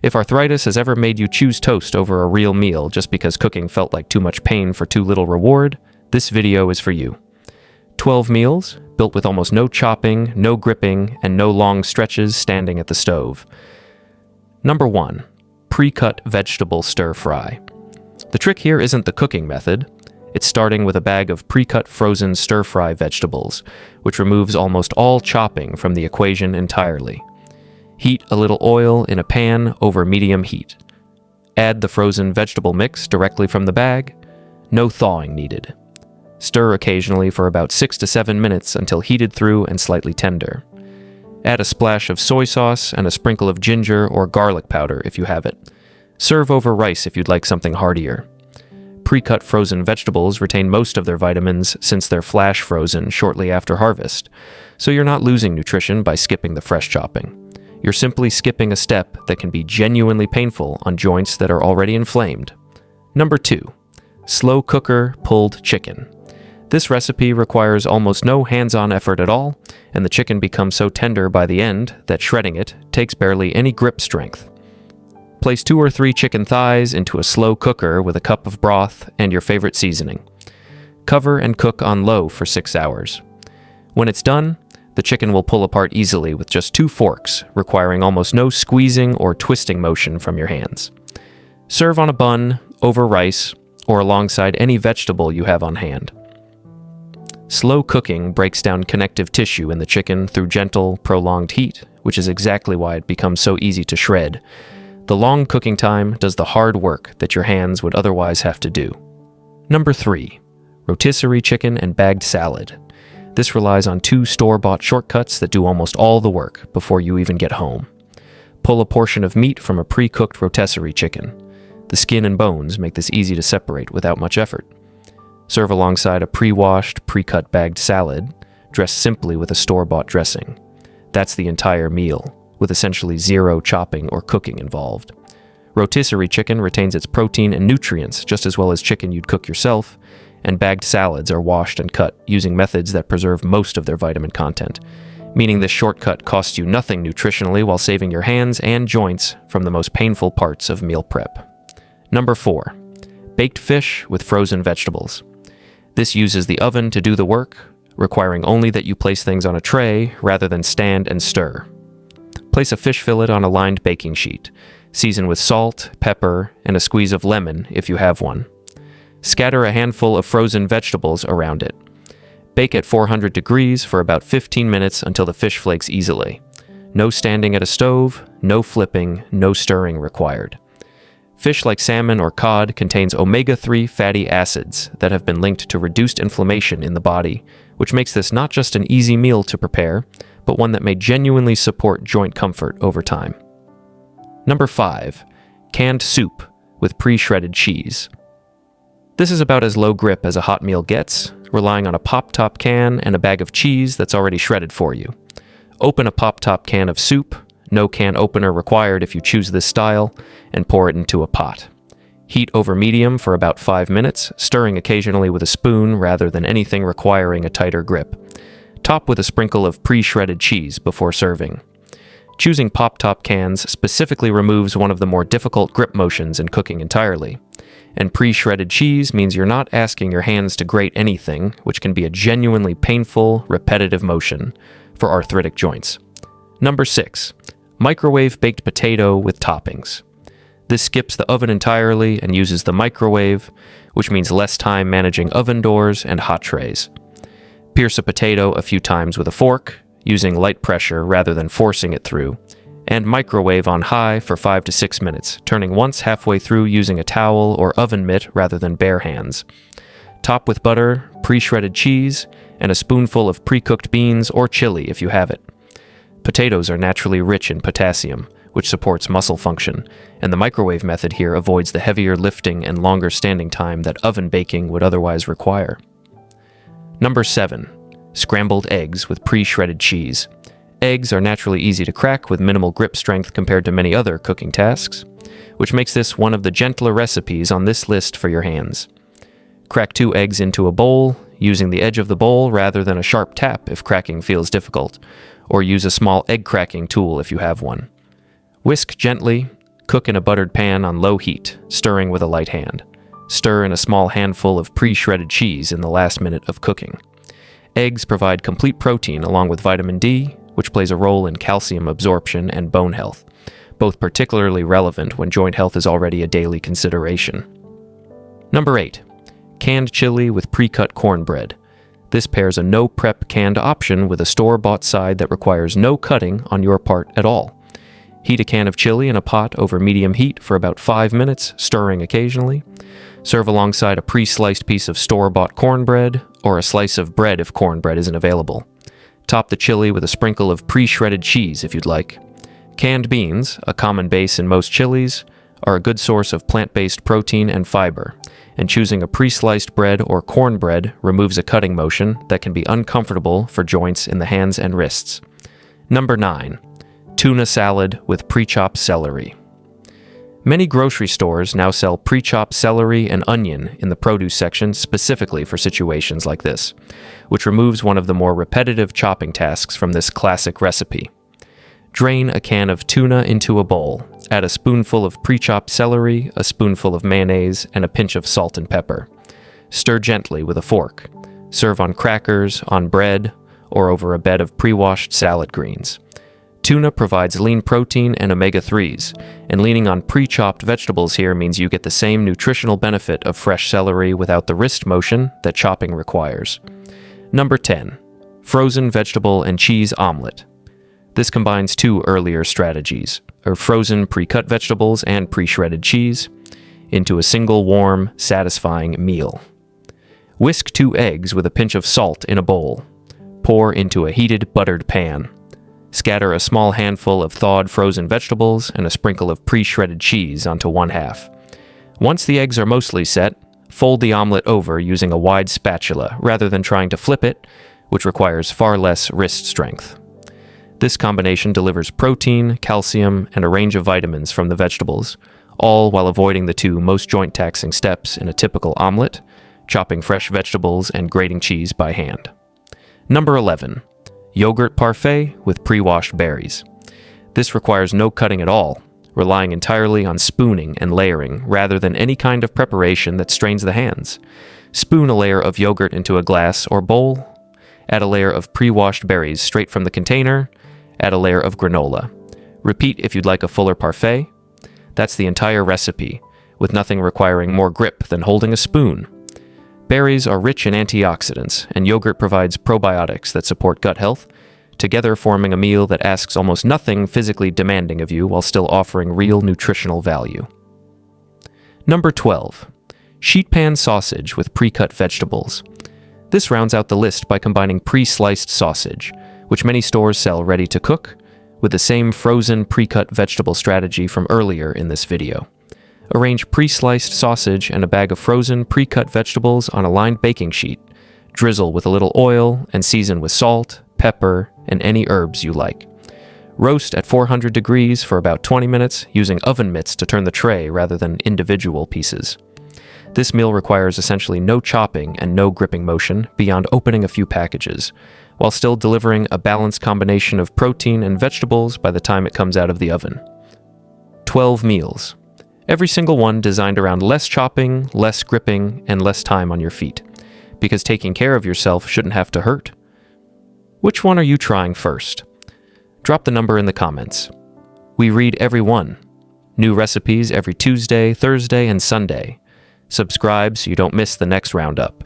If arthritis has ever made you choose toast over a real meal just because cooking felt like too much pain for too little reward, this video is for you. 12 meals, built with almost no chopping, no gripping, and no long stretches standing at the stove. Number 1. Pre-cut vegetable stir-fry. The trick here isn't the cooking method. It's starting with a bag of pre-cut frozen stir-fry vegetables, which removes almost all chopping from the equation entirely. Heat a little oil in a pan over medium heat. Add the frozen vegetable mix directly from the bag. No thawing needed. Stir occasionally for about 6 to 7 minutes until heated through and slightly tender. Add a splash of soy sauce and a sprinkle of ginger or garlic powder if you have it. Serve over rice if you'd like something heartier. Pre-cut frozen vegetables retain most of their vitamins since they're flash frozen shortly after harvest, so you're not losing nutrition by skipping the fresh chopping. You're simply skipping a step that can be genuinely painful on joints that are already inflamed. Number 2. Slow cooker pulled chicken. This recipe requires almost no hands-on effort at all, and the chicken becomes so tender by the end that shredding it takes barely any grip strength. Place 2 or 3 chicken thighs into a slow cooker with a cup of broth and your favorite seasoning. Cover and cook on low for 6 hours. When it's done, the chicken will pull apart easily with just 2 forks, requiring almost no squeezing or twisting motion from your hands. Serve on a bun, over rice, or alongside any vegetable you have on hand. Slow cooking breaks down connective tissue in the chicken through gentle, prolonged heat, which is exactly why it becomes so easy to shred. The long cooking time does the hard work that your hands would otherwise have to do. Number 3. Rotisserie chicken and bagged salad. This relies on 2 store-bought shortcuts that do almost all the work before you even get home. Pull a portion of meat from a pre-cooked rotisserie chicken. The skin and bones make this easy to separate without much effort. Serve alongside a pre-washed, pre-cut bagged salad, dressed simply with a store-bought dressing. That's the entire meal, with essentially 0 chopping or cooking involved. Rotisserie chicken retains its protein and nutrients just as well as chicken you'd cook yourself, and bagged salads are washed and cut using methods that preserve most of their vitamin content, meaning this shortcut costs you nothing nutritionally while saving your hands and joints from the most painful parts of meal prep. Number 4. Baked fish with frozen vegetables. This uses the oven to do the work, requiring only that you place things on a tray rather than stand and stir. Place a fish fillet on a lined baking sheet. Season with salt, pepper, and a squeeze of lemon if you have one. Scatter a handful of frozen vegetables around it. Bake at 400 degrees for about 15 minutes until the fish flakes easily. No standing at a stove, no flipping, no stirring required. Fish like salmon or cod contains omega-3 fatty acids that have been linked to reduced inflammation in the body, which makes this not just an easy meal to prepare, but one that may genuinely support joint comfort over time. Number 5. Canned soup with pre-shredded cheese. This is about as low grip as a hot meal gets, relying on a pop-top can and a bag of cheese that's already shredded for you. Open a pop-top can of soup, no can opener required if you choose this style, and pour it into a pot. Heat over medium for about 5 minutes, stirring occasionally with a spoon rather than anything requiring a tighter grip. Top with a sprinkle of pre-shredded cheese before serving. Choosing pop-top cans specifically removes one of the more difficult grip motions in cooking entirely. And pre-shredded cheese means you're not asking your hands to grate anything, which can be a genuinely painful, repetitive motion for arthritic joints. Number 6. Microwave baked potato with toppings. This skips the oven entirely and uses the microwave, which means less time managing oven doors and hot trays. Pierce a potato a few times with a fork, using light pressure rather than forcing it through, and microwave on high for 5 to 6 minutes, turning once halfway through using a towel or oven mitt rather than bare hands. Top with butter, pre-shredded cheese, and a spoonful of pre-cooked beans or chili if you have it. Potatoes are naturally rich in potassium, which supports muscle function, and the microwave method here avoids the heavier lifting and longer standing time that oven baking would otherwise require. Number 7. Scrambled eggs with pre-shredded cheese. Eggs are naturally easy to crack with minimal grip strength compared to many other cooking tasks, which makes this one of the gentler recipes on this list for your hands. Crack 2 eggs into a bowl, using the edge of the bowl rather than a sharp tap if cracking feels difficult, or use a small egg cracking tool if you have one. Whisk gently, Cook in a buttered pan on low heat, stirring with a light hand. Stir in a small handful of pre-shredded cheese in the last minute of cooking. Eggs provide complete protein along with vitamin D, which plays a role in calcium absorption and bone health, both particularly relevant when joint health is already a daily consideration. Number 8. Canned chili with pre-cut cornbread. This pairs a no-prep canned option with a store-bought side that requires no cutting on your part at all. Heat a can of chili in a pot over medium heat for about 5 minutes, stirring occasionally. Serve alongside a pre-sliced piece of store-bought cornbread, or a slice of bread if cornbread isn't available. Top the chili with a sprinkle of pre-shredded cheese if you'd like. Canned beans, a common base in most chilies, are a good source of plant-based protein and fiber, and choosing a pre-sliced bread or cornbread removes a cutting motion that can be uncomfortable for joints in the hands and wrists. Number 9. Tuna salad with pre-chopped celery. Many grocery stores now sell pre-chopped celery and onion in the produce section specifically for situations like this, which removes one of the more repetitive chopping tasks from this classic recipe. Drain a can of tuna into a bowl. Add a spoonful of pre-chopped celery, a spoonful of mayonnaise, and a pinch of salt and pepper. Stir gently with a fork. Serve on crackers, on bread, or over a bed of pre-washed salad greens. Tuna provides lean protein and omega-3s, and leaning on pre-chopped vegetables here means you get the same nutritional benefit of fresh celery without the wrist motion that chopping requires. Number 10. Frozen vegetable and cheese omelette. This combines two earlier strategies, frozen pre-cut vegetables and pre-shredded cheese, into a single warm, satisfying meal. Whisk 2 eggs with a pinch of salt in a bowl. Pour into a heated buttered pan. Scatter a small handful of thawed frozen vegetables and a sprinkle of pre-shredded cheese onto one half. Once the eggs are mostly set, fold the omelette over using a wide spatula rather than trying to flip it, which requires far less wrist strength. This combination delivers protein, calcium, and a range of vitamins from the vegetables, all while avoiding the two most joint-taxing steps in a typical omelette, chopping fresh vegetables and grating cheese by hand. Number 11. Yogurt parfait with pre-washed berries. This requires no cutting at all, relying entirely on spooning and layering rather than any kind of preparation that strains the hands. Spoon a layer of yogurt into a glass or bowl. Add a layer of pre-washed berries straight from the container. Add a layer of granola. Repeat if you'd like a fuller parfait. That's the entire recipe, with nothing requiring more grip than holding a spoon. Berries are rich in antioxidants, and yogurt provides probiotics that support gut health, together forming a meal that asks almost nothing physically demanding of you while still offering real nutritional value. Number 12. Sheet pan sausage with pre-cut vegetables. This rounds out the list by combining pre-sliced sausage, which many stores sell ready to cook, with the same frozen pre-cut vegetable strategy from earlier in this video. Arrange pre-sliced sausage and a bag of frozen, pre-cut vegetables on a lined baking sheet. Drizzle with a little oil and season with salt, pepper, and any herbs you like. Roast at 400 degrees for about 20 minutes using oven mitts to turn the tray rather than individual pieces. This meal requires essentially no chopping and no gripping motion beyond opening a few packages, while still delivering a balanced combination of protein and vegetables by the time it comes out of the oven. 12 meals. Every single one designed around less chopping, less gripping, and less time on your feet, because taking care of yourself shouldn't have to hurt. Which one are you trying first? Drop the number in the comments. We read every one. New recipes every Tuesday, Thursday, and Sunday. Subscribe so you don't miss the next roundup.